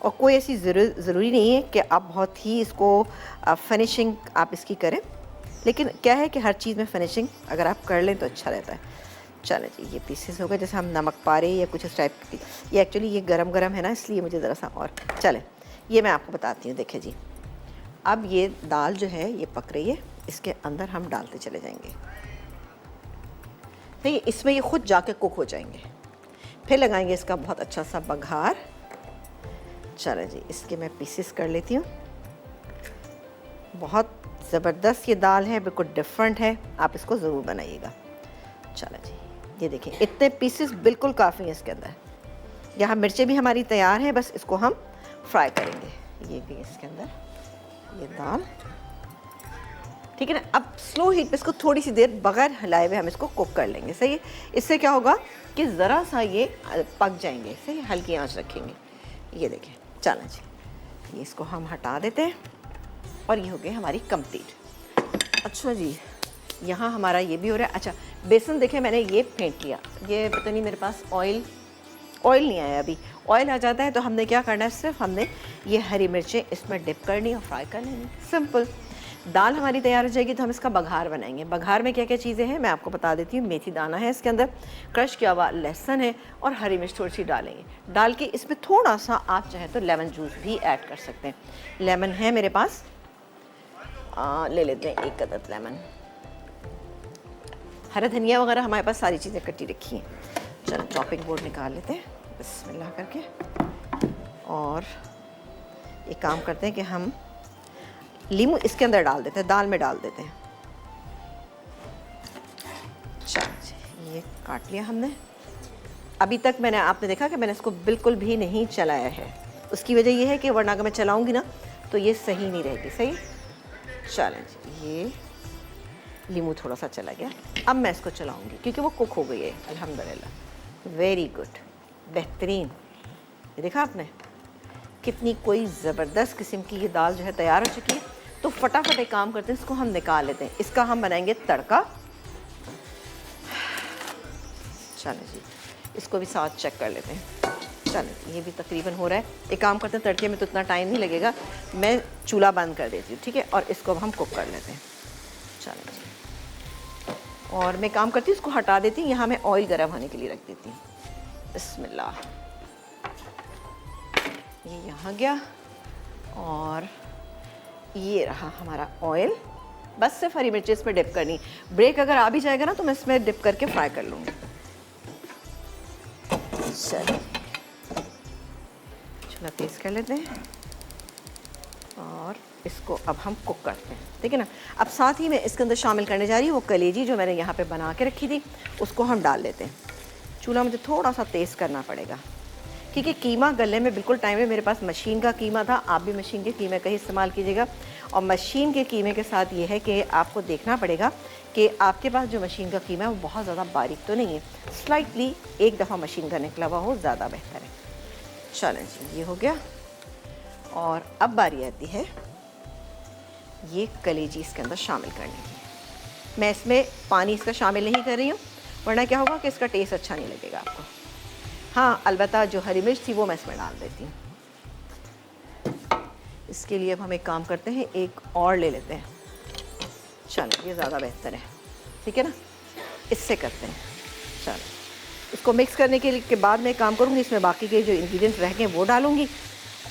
और कोई ऐसी ज़रूरी नहीं है कि आप बहुत ही इसको फिनिशिंग आप इसकी करें, लेकिन क्या है कि हर चीज़ में फिनिशिंग अगर आप कर लें तो अच्छा रहता है। चलें जी, ये पीसेस हो गए, जैसे हम नमक पा रहे हैं या कुछ इस टाइप की। ये एक्चुअली ये गरम गरम है ना, इसलिए मुझे ज़रा सा और। चलें, ये मैं आपको बताती हूँ। देखिए जी, अब ये दाल जो है ये पक रही है, इसके अंदर हम डालते चले जाएंगे। नहीं, इसमें ये खुद जाके कुक हो जाएंगे। फिर लगाएंगे इसका बहुत अच्छा सा बघार। चलें जी, इसके मैं पीसेस कर लेती हूँ। बहुत ज़बरदस्त ये दाल है, बिल्कुल डिफरेंट है, आप इसको ज़रूर बनाइएगा। चलें जी, ये देखिए इतने पीसेस बिल्कुल काफ़ी हैं इसके अंदर। यहाँ मिर्चें भी हमारी तैयार हैं, बस इसको हम फ्राई करेंगे। ये भी इसके अंदर ये दाल, ठीक है ना। अब स्लो हीट पे इसको थोड़ी सी देर बगैर हिलाए हुए हम इसको कुक कर लेंगे। सही है, इससे क्या होगा कि ज़रा सा ये पक जाएंगे। सही है, हल्की आंच रखेंगे। ये देखें, चलें जी, ये इसको हम हटा देते हैं और ये हो गई हमारी कंप्लीट। अच्छा जी, यहाँ हमारा ये भी हो रहा है। अच्छा, बेसन देखें मैंने ये फेंट लिया। ये पता नहीं मेरे पास ऑयल नहीं आया अभी। ऑयल आ जाता है तो हमने क्या करना है, सिर्फ हमने ये हरी मिर्चें इसमें डिप करनी और फ्राई कर लेनी, सिंपल। दाल हमारी तैयार हो जाएगी तो हम इसका बघार बनाएंगे। बघार में क्या क्या चीज़ें हैं मैं आपको बता देती हूँ। मेथी दाना है इसके अंदर, क्रश किया हुआ लहसुन है और हरी मिर्च थोड़ी सी डालेंगे। डाल के इसमें थोड़ा सा आप चाहे तो लेमन जूस भी ऐड कर सकते हैं। लेमन है मेरे पास, ले लेते हैं 1 अदद लेमन। हरा धनिया वगैरह हमारे पास सारी चीज़ें कटी रखी हैं। चलो चॉपिंग बोर्ड निकाल लेते हैं बिस्मिल्लाह करके, और एक काम करते हैं कि हम लीमू इसके अंदर डाल देते हैं, दाल में डाल देते हैं। चलो, ये काट लिया हमने। अभी तक आपने देखा कि मैंने इसको बिल्कुल भी नहीं चलाया है। उसकी वजह ये है कि वरना अगर मैं चलाऊँगी ना तो ये सही नहीं रहेगी। सही, चलें, ये लीमू थोड़ा सा चला गया। अब मैं इसको चलाऊंगी क्योंकि वो कुक हो गई है अल्हम्दुलिल्लाह। वेरी गुड, बेहतरीन। ये देखा आपने कितनी कोई ज़बरदस्त किस्म की ये दाल जो है तैयार हो चुकी है। तो फटाफट एक काम करते हैं, इसको हम निकाल लेते हैं। इसका हम बनाएंगे तड़का। चलें जी, इसको भी साथ चेक कर लेते हैं। चलें, ये भी तकरीबन हो रहा है। एक काम करते हैं, तड़के में तो इतना टाइम नहीं लगेगा, मैं चूल्हा बंद कर देती हूँ, ठीक है, और इसको हम कुक कर लेते हैं। चलें जी, और मैं काम करती हूँ इसको हटा देती हूँ। यहाँ मैं ऑयल गर्म होने के लिए रख देती हूँ। बिस्मिल्लाह, ये यहाँ गया और ये रहा हमारा ऑयल। बस सिर्फ हरी मिर्ची इसमें डिप करनी। ब्रेक अगर आ भी जाएगा ना तो मैं इसमें डिप करके फ्राई कर लूँगी। चलिए, चूल्हा तेज़ कर लेते हैं और इसको अब हम कुक करते हैं, ठीक है ना। अब साथ ही मैं इसके अंदर शामिल करने जा रही हूँ वो कलेजी जो मैंने यहाँ पे बना के रखी थी, उसको हम डाल लेते हैं। चूल्हा मुझे थोड़ा सा तेज़ करना पड़ेगा क्योंकि कीमा गलने में बिल्कुल टाइम है। मेरे पास मशीन का कीमा था, आप भी मशीन के कीमे का ही इस्तेमाल कीजिएगा। और मशीन के कीमे के साथ ये है कि आपको देखना पड़ेगा कि आपके पास जो मशीन का कीमा है वो बहुत ज़्यादा बारीक तो नहीं है, स्लाइटली एक दफ़ा मशीन का निकला हुआ हो, ज़्यादा बेहतर है। चलें जी, ये हो गया। और अब बारी आती है ये कलेजी इसके अंदर शामिल करने की। मैं इसमें पानी इसका शामिल नहीं कर रही हूँ, वरना क्या होगा कि इसका टेस्ट अच्छा नहीं लगेगा आपको। हाँ, अलबत्ता जो हरी मिर्च थी वो मैं इसमें डाल देती हूँ। इसके लिए अब हम एक काम करते हैं, एक और ले लेते हैं। चलो ये ज़्यादा बेहतर है, ठीक है ना, इससे करते हैं। चलो इसको मिक्स करने के बाद मैं काम करूँगी, इसमें बाकी के जो इंग्रेडिएंट्स रह गए वो डालूँगी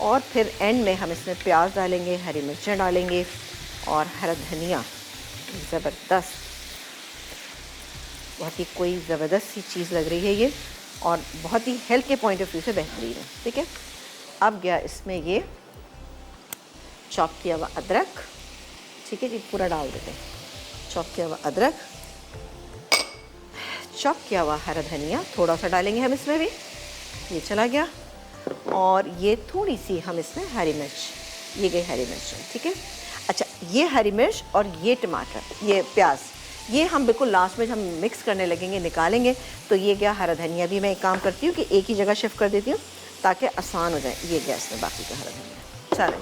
और फिर एंड में हम इसमें प्याज डालेंगे, हरी मिर्चें डालेंगे और हरा धनिया। ज़बरदस्त, बहुत ही कोई ज़बरदस्त सी चीज़ लग रही है ये और बहुत ही हेल्थ के पॉइंट ऑफ व्यू से बेहतरीन है, ठीक है। अब गया इसमें ये चॉप किया हुआ अदरक, ठीक है जी, पूरा डाल देते हैं। चॉप किया हुआ अदरक, चॉप किया हुआ हरा धनिया थोड़ा सा डालेंगे हम इसमें भी, ये चला गया। और ये थोड़ी सी हम इसमें हरी मिर्च, ये गई हरी मिर्च, ठीक है। अच्छा, ये हरी मिर्च और ये टमाटर, ये प्याज, ये हम बिल्कुल लास्ट में जब हम मिक्स करने लगेंगे निकालेंगे। तो ये गया हरा धनिया भी मैं एक काम करती हूँ कि एक ही जगह शिफ्ट कर देती हूँ ताकि आसान हो जाए। ये गैस में बाकी का हरा धनिया, चलें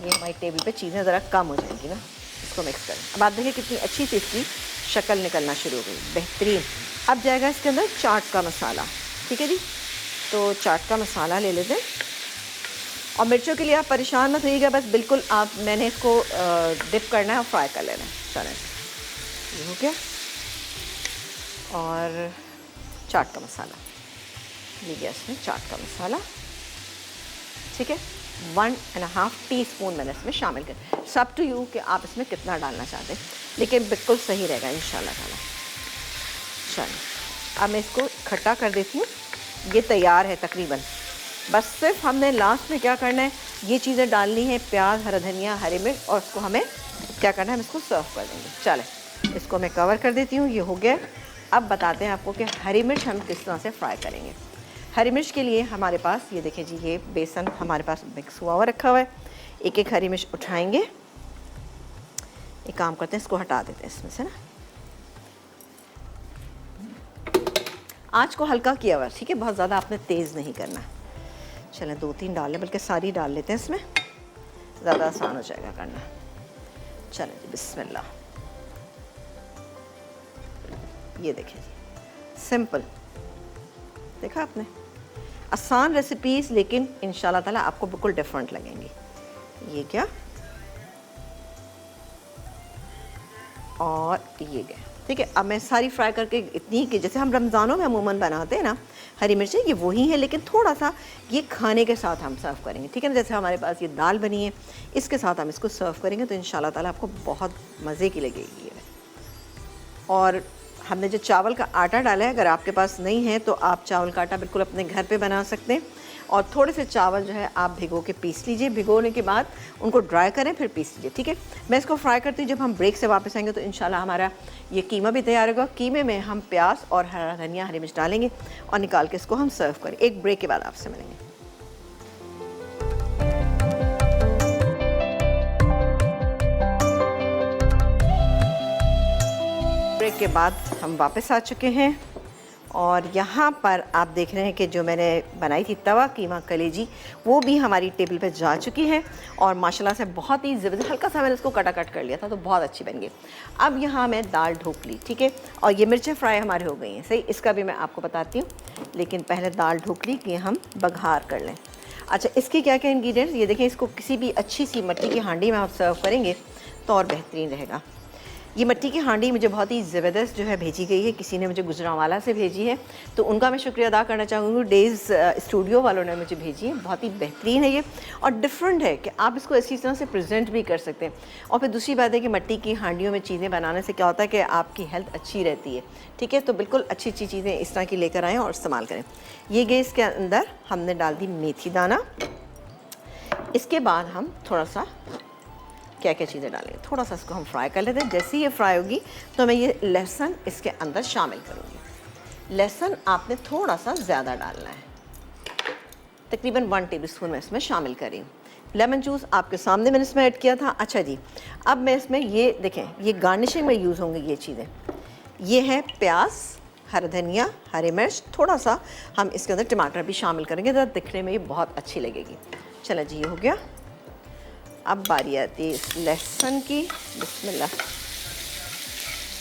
ये हमारी टेबल पे चीज़ें ज़रा कम हो जाएंगी ना, इसको मिक्स करें। अब आप देखिए कितनी अच्छी सी इसकी शक्ल निकलना शुरू हो गई, बेहतरीन। अब जाएगा इसके अंदर चाट का मसाला, ठीक है जी। तो चाट का मसाला ले लेते हैं और मिर्चों के लिए आप परेशान मत होइएगा, बस बिल्कुल आप मैंने इसको डिप करना है और फ्राई कर लेना है। चलें ये हो गया। और चाट का मसाला ले गया इसमें, चाट का मसाला, ठीक है। 1.5 टीस्पून मैंने इसमें शामिल कर। सब टू यू कि आप इसमें कितना डालना चाहते हैं, लेकिन बिल्कुल सही रहेगा इंशाल्लाह ताला। चलिए अब मैं इसको इकट्ठा कर देती हूँ, ये तैयार है तकरीबन। बस सिर्फ हमने लास्ट में क्या करना है, ये चीज़ें डालनी है, प्याज, हरा धनिया, हरी मिर्च, और इसको हमें क्या करना है, हम इसको सर्व कर देंगे। चलें इसको मैं कवर कर देती हूँ, ये हो गया। अब बताते हैं आपको कि हरी मिर्च हम किस तरह से फ्राई करेंगे। हरी मिर्च के लिए हमारे पास ये देखें जी, ये बेसन हमारे पास मिक्स हुआ हुआ रखा हुआ है। एक एक हरी मिर्च उठाएंगे, एक काम करते हैं इसको हटा देते हैं इसमें से ना। आँच को हल्का किया हुआ, ठीक है, बहुत ज़्यादा आपने तेज़ नहीं करना। चलें 2-3 डाल लें, बल्कि सारी डाल लेते हैं इसमें, ज़्यादा आसान हो जाएगा करना। चलें जी बिस्मिल्लाह। ये देखिए जी, सिंपल, देखा आपने, आसान रेसिपीज़, लेकिन इंशाल्लाह ताला आपको बिल्कुल डिफरेंट लगेंगी। ये क्या, और ये गया, ठीक है। अब मैं सारी फ्राई करके इतनी कि जैसे हम रमज़ानों में अमूमन बनाते हैं ना हरी मिर्चें, ये वही है, लेकिन थोड़ा सा ये खाने के साथ हम सर्व करेंगे, ठीक है ना। जैसे हमारे पास ये दाल बनी है, इसके साथ हम इसको सर्व करेंगे तो इंशाल्लाह ताला आपको बहुत मज़े की लगेगी ये। और हमने जो चावल का आटा डाला है, अगर आपके पास नहीं है तो आप चावल का आटा बिल्कुल अपने घर पे बना सकते हैं। और थोड़े से चावल जो है आप भिगो के पीस लीजिए, भिगोने के बाद उनको ड्राई करें फिर पीस लीजिए, ठीक है। मैं इसको फ्राई करती हूँ, जब हम ब्रेक से वापस आएंगे तो इंशाल्लाह हमारा ये कीमा भी तैयार होगा। कीमे में हम प्याज और हरा धनिया, हरी मिर्च डालेंगे और निकाल के इसको हम सर्व करें। एक ब्रेक के बाद आपसे मिलेंगे। ब्रेक के बाद हम वापस आ चुके हैं और यहाँ पर आप देख रहे हैं कि जो मैंने बनाई थी तवा कीमा कलेजी, वो भी हमारी टेबल पे जा चुकी है और माशाल्लाह से बहुत ही ज़बरदस्त, हल्का सा मैंने इसको कटा कर लिया था तो बहुत अच्छी बन गई। अब यहाँ मैं दाल ढोक ली, ठीक है, और ये मिर्चें फ्राई हमारी हो गई हैं, सही, इसका भी मैं आपको बताती हूँ, लेकिन पहले दाल ढोक ली कि हम बघार कर लें। अच्छा, इसके क्या क्या इंग्रेडिएंट्स, ये देखें, इसको किसी भी अच्छी सी मिट्टी की हांडी में आप सर्व करेंगे तो और बेहतरीन रहेगा। ये मिट्टी की हांडी मुझे बहुत ही ज़बरदस्त जो है भेजी गई है, किसी ने मुझे गुजरांवाला से भेजी है, तो उनका मैं शुक्रिया अदा करना चाहूँगी। डेज़ स्टूडियो वालों ने मुझे भेजी है, बहुत ही बेहतरीन है ये और डिफरेंट है कि आप इसको इसी तरह से प्रेजेंट भी कर सकते हैं। और फिर दूसरी बात है कि मिट्टी की हांडियों में चीज़ें बनाने से क्या होता है कि आपकी हेल्थ अच्छी रहती है, ठीक है। तो बिल्कुल अच्छी अच्छी चीज़ें इस तरह की लेकर आएँ और इस्तेमाल करें। ये गए, इसके अंदर हमने डाल दी मेथी दाना। इसके बाद हम थोड़ा सा क्या क्या चीज़ें डालेंगे, थोड़ा सा इसको हम फ्राई कर लेते हैं। जैसे ही ये फ्राई होगी तो मैं ये लहसुन इसके अंदर शामिल करूँगी। लहसुन आपने थोड़ा सा ज़्यादा डालना है, तकरीबन 1 टेबलस्पून मैं इसमें शामिल करी हूँ। लेमन जूस आपके सामने मैंने इसमें ऐड किया था। अच्छा जी, अब मैं इसमें ये देखें, ये गार्निशिंग में यूज़ होंगी ये चीज़ें। ये है प्याज, हरा धनिया, हरी मिर्च, थोड़ा सा हम इसके अंदर टमाटर भी शामिल करेंगे तो दिखने में ये बहुत अच्छी लगेगी। चलो जी, ये हो गया। अब बारी आती है इस लहसुन की, बिस्मिल्लाह।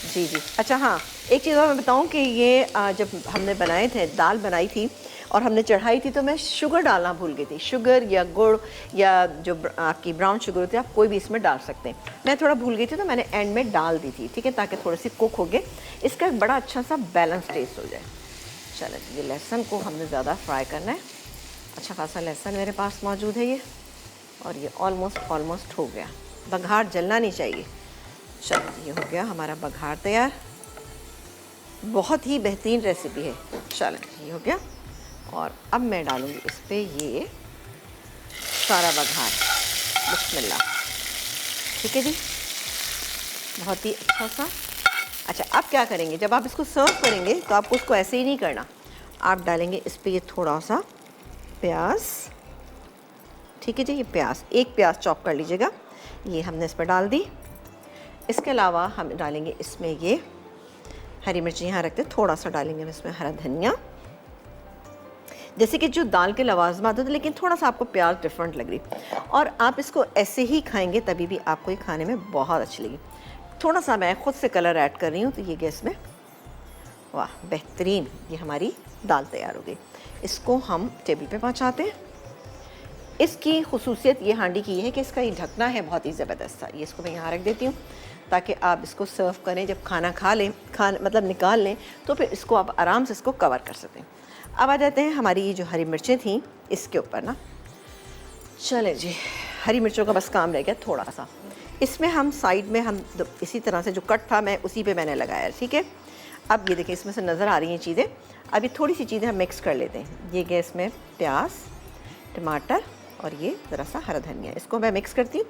जी जी, अच्छा हाँ, एक चीज़ और मैं बताऊं कि ये जब हमने बनाए थे, दाल बनाई थी, और हमने चढ़ाई थी तो मैं शुगर डालना भूल गई थी। शुगर या गुड़ या जो आपकी ब्राउन शुगर होती है, आप कोई भी इसमें डाल सकते हैं। मैं थोड़ा भूल गई थी तो मैंने एंड में डाल दी थी, ठीक है, ताकि थोड़ी सी कुक हो गए, इसका एक बड़ा अच्छा सा बैलेंस टेस्ट हो जाए। चलो ये लहसुन को हमने ज़्यादा फ्राई करना है। अच्छा खासा लहसुन मेरे पास मौजूद है ये, और ये ऑलमोस्ट हो गया। बघार जलना नहीं चाहिए। चलो ये हो गया हमारा बघार तैयार। बहुत ही बेहतरीन रेसिपी है। चलो ये हो गया, और अब मैं डालूँगी इस पर ये सारा बघार। बिस्मिल्लाह। ठीक है जी, बहुत ही अच्छा सा। अच्छा, अब क्या करेंगे, जब आप इसको सर्व करेंगे तो आपको उसको ऐसे ही नहीं करना, आप डालेंगे इस पर ये थोड़ा सा प्याज। ठीक है जी, ये प्याज, एक प्याज चॉप कर लीजिएगा, ये हमने इस पर डाल दी। इसके अलावा हम डालेंगे इसमें ये हरी मिर्ची, यहाँ रखते थोड़ा सा डालेंगे हम इसमें हरा धनिया। जैसे कि जो दाल के लवाजमात होते, लेकिन थोड़ा सा आपको प्याज डिफरेंट लग रही, और आप इसको ऐसे ही खाएंगे तभी भी आपको ये खाने में बहुत अच्छी लगी। थोड़ा सा मैं खुद से कलर ऐड कर रही हूँ, तो ये गैस में, वाह बेहतरीन, ये हमारी दाल तैयार हो गई। इसको हम टेबल पे पहुँचाते हैं। इसकी खुसूसियत ये हांडी की है कि इसका ये ढकना है बहुत ही ज़बरदस्त सा। ये इसको मैं यहाँ रख देती हूँ ताकि आप इसको सर्व करें, जब खाना खा लें, मतलब निकाल लें, तो फिर इसको आप आराम से इसको कवर कर सकते हैं। अब आ जाते हैं हमारी ये जो हरी मिर्चें थी इसके ऊपर ना। चलें जी, हरी मिर्चों का बस काम रह गया थोड़ा सा। इसमें हम साइड में हम इसी तरह से जो कट था मैं उसी पे मैंने लगाया, ठीक है। अब ये देखिए इसमें से नज़र आ रही हैं चीज़ें। अभी थोड़ी सी चीज़ें हम मिक्स कर लेते हैं। ये गैस में प्याज, टमाटर और ये ज़रा सा हरा धनिया, इसको मैं मिक्स करती हूँ।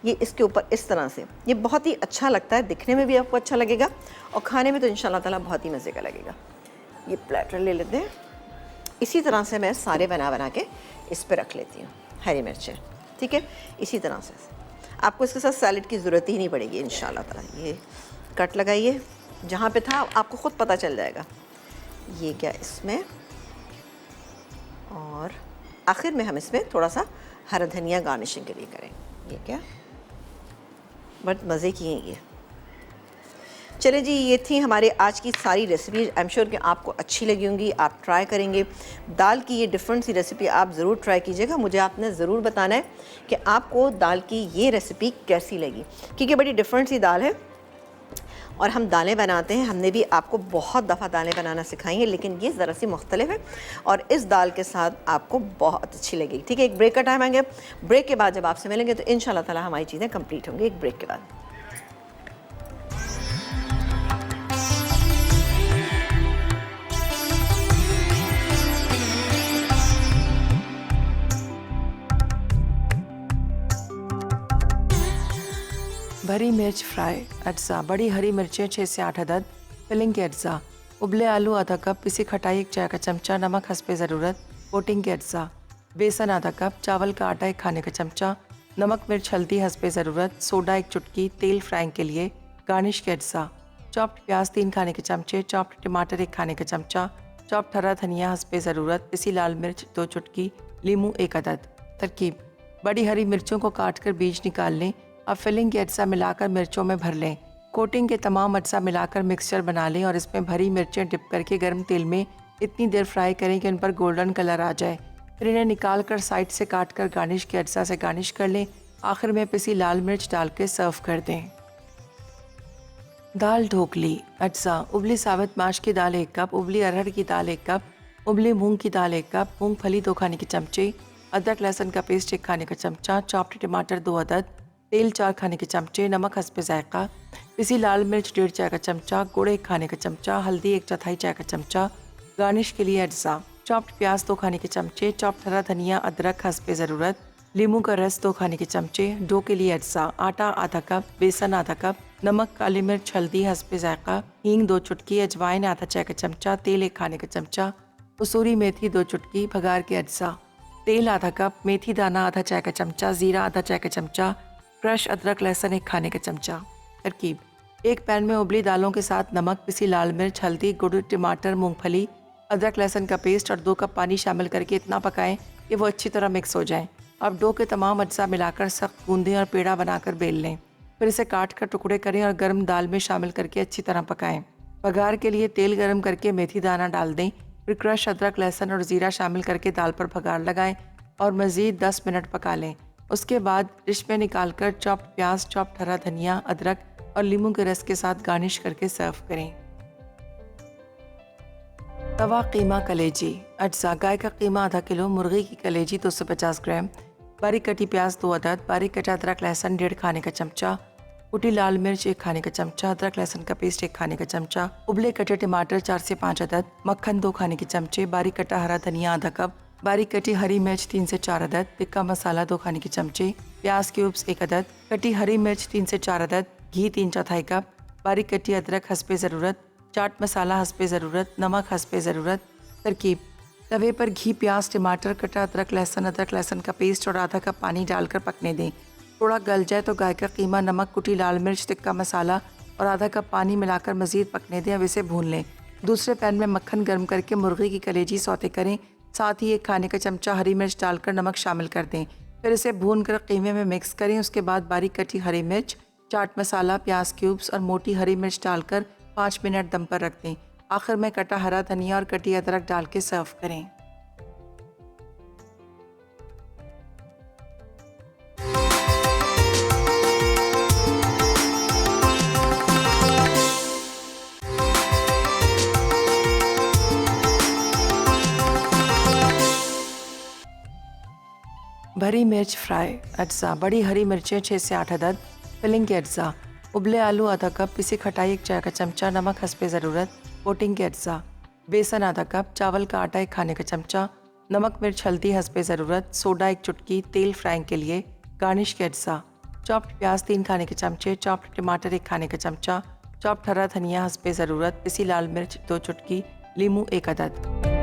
ये इसके ऊपर इस तरह से, ये बहुत ही अच्छा लगता है, दिखने में भी आपको अच्छा लगेगा और खाने में तो इंशाल्लाह ताला बहुत ही मज़े का लगेगा। ये प्लेटर ले लेते हैं। इसी तरह से मैं सारे बना के इस पर रख लेती हूँ हरी मिर्चें, ठीक है। इसी तरह से आपको इसके साथ सैलेड की ज़रूरत ही नहीं पड़ेगी इंशाल्लाह ताला। ये कट लगाइए, जहाँ पे था आपको ख़ुद पता चल जाएगा। ये क्या इसमें, और आखिर में हम इसमें थोड़ा सा हरा धनिया गार्निशिंग के लिए करें। ये क्या बहुत मज़े की हैं ये। चले जी, ये थी हमारे आज की सारी रेसिपी। आई एम श्योर कि आपको अच्छी लगी होंगी, आप ट्राई करेंगे। दाल की ये डिफरेंट सी रेसिपी आप ज़रूर ट्राई कीजिएगा। मुझे आपने ज़रूर बताना है कि आपको दाल की ये रेसिपी कैसी लगी, क्योंकि बड़ी डिफरेंट सी दाल है और हम दालें बनाते हैं, हमने भी आपको बहुत दफ़ा दालें बनाना सिखाई हैं, लेकिन ये ज़रा सी मुख्तलिफ है और इस दाल के साथ आपको बहुत अच्छी लगेगी। ठीक है, एक ब्रेक का टाइम आएंगे। ब्रेक के बाद जब आपसे मिलेंगे तो इंशाल्लाह ताला हमारी चीज़ें कंप्लीट होंगी एक ब्रेक के बाद। भरी मिर्च फ्राई अज्जा, बड़ी हरी मिर्चें 6 से 8 अदद, फिलिंग के अज्जा, उबले आलू आधा कप, पिसी खटाई 1 चाय का चमचा, नमक हस्बे ज़रूरत, कोटिंग के अज्जा, बेसन आधा कप, चावल का आटा 1 खाने का चमचा, नमक मिर्च हल्दी हस्बे ज़रूरत, सोडा 1 चुटकी, तेल फ्राइंग के लिए, गार्निश के अज्जा, चॉप्ड प्याज 3 खाने के चमचे, चॉप्ड टमाटर 1 खाने का चमचा, चॉप्ड हरा धनिया हस्बे ज़रूरत, पिसी लाल मिर्च 2 चुटकी, लीमू 1 अदद। तरकीब: बड़ी हरी मिर्चों को काट कर बीज निकाल लें। अब फिलिंग के अज्जा मिलाकर मिर्चों में भर लें। कोटिंग के तमाम अज्जा मिलाकर मिक्सचर बना लें और इसमें भरी मिर्चें डिप करके गर्म तेल में इतनी देर फ्राई करें कि उन पर गोल्डन कलर आ जाए। फिर इन्हें निकाल कर साइड से काट कर गार्निश के अज्जा से गार्निश कर लें। आखिर में पिसी लाल मिर्च डाल के सर्व कर दें। दाल ढोकली अज्जा: उबली साबित माश की दाल 1 कप, उबली अरहर की दाल 1 कप, उबली मूंग की दाल 1 कप, मूंगफली 2 खाने के चमचे, अदरक लहसुन का पेस्ट 1 खाने का चमचा, चॉप्ड टमाटर 2 अदद, तेल 4 खाने के चमचे, नमक हस्बे जायका, पिसी लाल मिर्च 1.5 चाय का चमचा, गुड़ 1 खाने का चमचा, हल्दी 1/4 चाय का चमचा। गार्निश के लिए अज्जा: चॉप्ड प्याज 2 खाने के चमचे, चॉप्ड हरा धनिया अदरक हस्बे ज़रूरत, लीमू का रस 2 खाने के चमचे। डो के लिए अज्जा: आटा आधा कप, बेसन आधा कप, नमक काली मिर्च हल्दी हस्बे जायका, हींग 2 चुटकी, अजवाइन आधा चाय का चमचा, तेल 1 खाने का चमचा, कसूरी मेथी 2 चुटकी। भगार के अज्जा: तेल आधा कप, मेथी दाना आधा चाय का चमचा, ज़ीरा आधा चाय का चमचा, क्रश अदरक लहसुन 1 खाने का चमचा। तरकीब: एक पैन में उबली दालों के साथ नमक, पिसी लाल मिर्च, हल्दी, गुड़, टमाटर, मूंगफली, अदरक लहसुन का पेस्ट और 2 कप पानी शामिल करके इतना पकाएं कि वो अच्छी तरह मिक्स हो जाएं। अब डो के तमाम अज्जा मिलाकर सख्त गूंदें और पेड़ा बनाकर बेल लें। फिर इसे काट कर टुकड़े करें और गर्म दाल में शामिल करके अच्छी तरह पकाएं। पगार के लिए तेल गर्म करके मेथी दाना डाल दें। फिर क्रश अदरक, लहसुन और ज़ीरा शामिल करके दाल पर भगार लगाएं और मज़ीद 10 मिनट पका लें। उसके बाद डिश में निकालकर चॉप्ड प्याज, चॉप्ड हरा धनिया, अदरक और नींबू के रस के साथ गार्निश करके सर्व करें। तवा कीमा कलेजी। अज्जा: गाय का कीमा आधा किलो, मुर्गी की कलेजी 250 ग्राम, बारीक कटी प्याज 2 अदद, बारीक कटा अदरक लहसुन 1.5 खाने का चमचा, कुटी लाल मिर्च 1 खाने का चमचा, अदरक लहसुन का पेस्ट 1 खाने का चमचा, उबले कटे टमाटर 4 से 5 अदद, मक्खन 2 खाने के चमचे, बारीक कटा हरा धनिया आधा कप, बारीक कटी हरी मिर्च 3 से 4 अदद, टिक्का मसाला 2 खाने के चमचे, प्याज क्यूब्स 1 अदद, कटी हरी मिर्च 3 से 4 अदद, घी 3/4 कप, बारीक कटी अदरक हस्बे ज़रूरत, चाट मसाला हस्बे ज़रूरत, नमक हस्बे ज़रूरत। तरकीब: तवे पर घी, प्याज, टमाटर, कटा अदरक लहसुन का पेस्ट और आधा कप पानी डालकर पकने दें। थोड़ा गल जाए तो गाय का कीमा, नमक, कुटी लाल मिर्च, टिक्का मसाला और आधा कप पानी मिलाकर मज़ीद पकने दें। अब इसे भून लें। दूसरे पैन में मक्खन गर्म करके मुर्गी की कलेजी सौते करें। साथ ही 1 खाने का चमचा हरी मिर्च डालकर नमक शामिल कर दें। फिर इसे भून कर कीमे में मिक्स करें। उसके बाद बारीक कटी हरी मिर्च, चाट मसाला, प्याज क्यूब्स और मोटी हरी मिर्च डालकर 5 मिनट दम पर रख दें। आखिर में कटा हरा धनिया और कटी अदरक डाल के सर्व करें। भरी मिर्च फ्राई। अज्जा: बड़ी हरी मिर्चें 6 से 8 अदद, फिलिंग के अज्जा, उबले आलू आधा कप, पिसी खटाई 1 चाय का चमचा, नमक हस्बे ज़रूरत, कोटिंग के अज्जा, बेसन आधा कप, चावल का आटा 1 खाने का चमचा, नमक मिर्च हल्दी हस्बे ज़रूरत, सोडा 1 चुटकी, तेल फ्राइंग के लिए, गार्निश के अज्जा, चॉप्ड प्याज 3 खाने के चमचे, चॉप्ड टमाटर 1 खाने का चमचा, चॉप्ड हरा धनिया हस्बे ज़रूरत, पिसी लाल मिर्च 2 चुटकी, नींबू 1 अदद।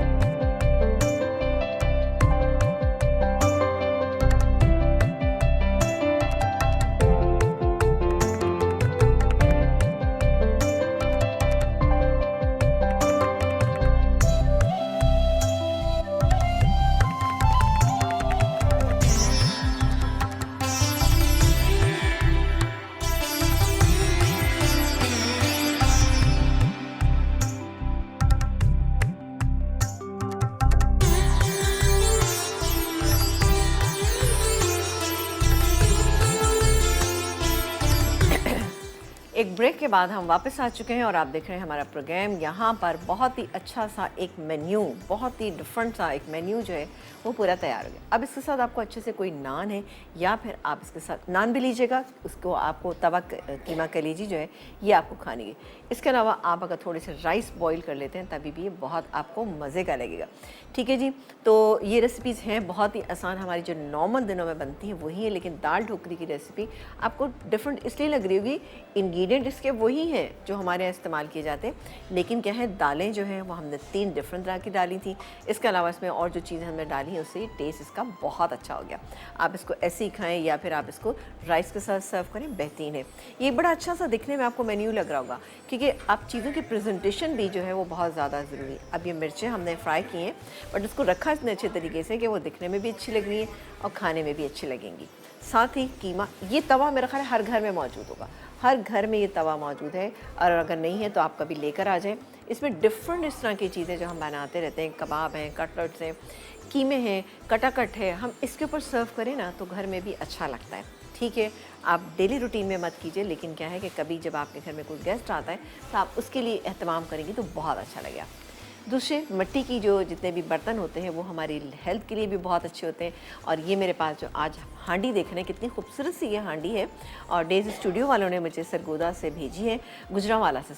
एक ब्रेक के बाद हम वापस आ चुके हैं और आप देख रहे हैं हमारा प्रोग्राम। यहाँ पर बहुत ही अच्छा सा एक मेन्यू, बहुत ही डिफरेंट सा एक मेन्यू जो है वो पूरा तैयार हो गया। अब इसके साथ आपको अच्छे से कोई नान है या फिर आप इसके साथ नान भी लीजिएगा, उसको आपको तवा कीमा कलेजी जो है ये आपको खानी है। इसके अलावा आप अगर थोड़े से राइस बॉईल कर लेते हैं तभी भी ये बहुत आपको मज़े का लगेगा। ठीक है जी, तो ये रेसिपीज़ हैं बहुत ही आसान, हमारी जो नॉर्मल दिनों में बनती हैं वही है, लेकिन दाल ढोकली की रेसिपी आपको डिफरेंट इसलिए लग रही होगी, इंग्रेडिएंट इसके वही हैं जो हमारे यहाँ इस्तेमाल किए जाते हैं, लेकिन क्या है दालें जो हैं वो हमने 3 डिफरेंट तरह की डाली थी। इसके अलावा इसमें और जो चीज़ें हमने डाली हैं उससे टेस्ट इसका बहुत अच्छा हो गया। आप इसको ऐसे ही खाएं या फिर आप इसको राइस के साथ सर्व करें, बेहतरीन है। ये बड़ा अच्छा सा दिखने में आपको मेन्यू लग रहा होगा क्योंकि आप चीज़ों की प्रेजेंटेशन भी जो है वो बहुत ज़्यादा ज़रूरी है। अब ये मिर्चें हमने फ्राई की हैं बट उसको रखा इतने अच्छे तरीके से कि वो दिखने में भी अच्छी लग रही है और खाने में भी अच्छी लगेंगी। साथ ही कीमा, ये तवा मेरा ख्याल है हर घर में मौजूद होगा, हर घर में ये तवा मौजूद है, और अगर नहीं है तो आप कभी लेकर आ जाएं। इसमें डिफरेंट इस तरह की चीज़ें जो हम बनाते रहते हैं, कबाब हैं, कटलेट्स हैं, कीमे हैं, कटाकट है, हम इसके ऊपर सर्व करें ना तो घर में भी अच्छा लगता है। ठीक है, आप डेली रूटीन में मत कीजिए, लेकिन क्या है कि कभी जब आपके घर में कोई गेस्ट आता है तो आप उसके लिए एहतमाम करेंगे तो बहुत अच्छा लगेगा। दूसरे, मिट्टी की जो जितने भी बर्तन होते हैं वो हमारी हेल्थ के लिए भी बहुत अच्छे होते हैं। और ये मेरे पास जो आज हांडी देख रहे हैं, कितनी खूबसूरत सी ये हांडी है और डेज स्टूडियो वालों ने मुझे सरगोदा से भेजी है, गुजरावाला से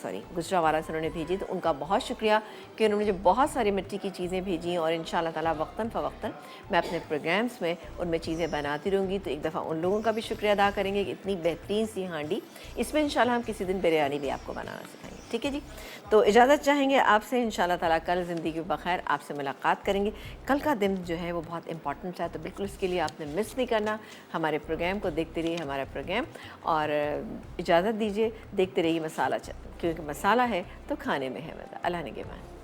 उन्होंने भेजी, तो उनका बहुत शुक्रिया कि उन्होंने मुझे बहुत सारी मिट्टी की चीज़ें भेजी और इंशाल्लाह ताला वक्तन फ़वक्तन मैं अपने प्रोग्राम्स में उनमें चीज़ें बनाती रहूँगी। तो एक दफ़ा उन लोगों का भी शुक्रिया अदा करेंगे कि इतनी बेहतरीन सी हांडी, इसमें इंशाल्लाह हम किसी दिन बिरयानी भी आपको बनाना सिखाएंगे। ठीक है जी, तो इजाज़त चाहेंगे आपसे, इंशाल्लाह ताला कल ज़िंदगी बखैर आपसे मुलाकात करेंगे। कल का दिन जो है वो बहुत इंपॉर्टेंट है, तो बिल्कुल इसके लिए आपने मिस नहीं करना। हमारे प्रोग्राम को देखते रहिए, हमारा प्रोग्राम, और इजाज़त दीजिए, देखते रहिए मसाला क्योंकि मसाला है तो खाने में है मज़ा। अल्लाह निगहबान।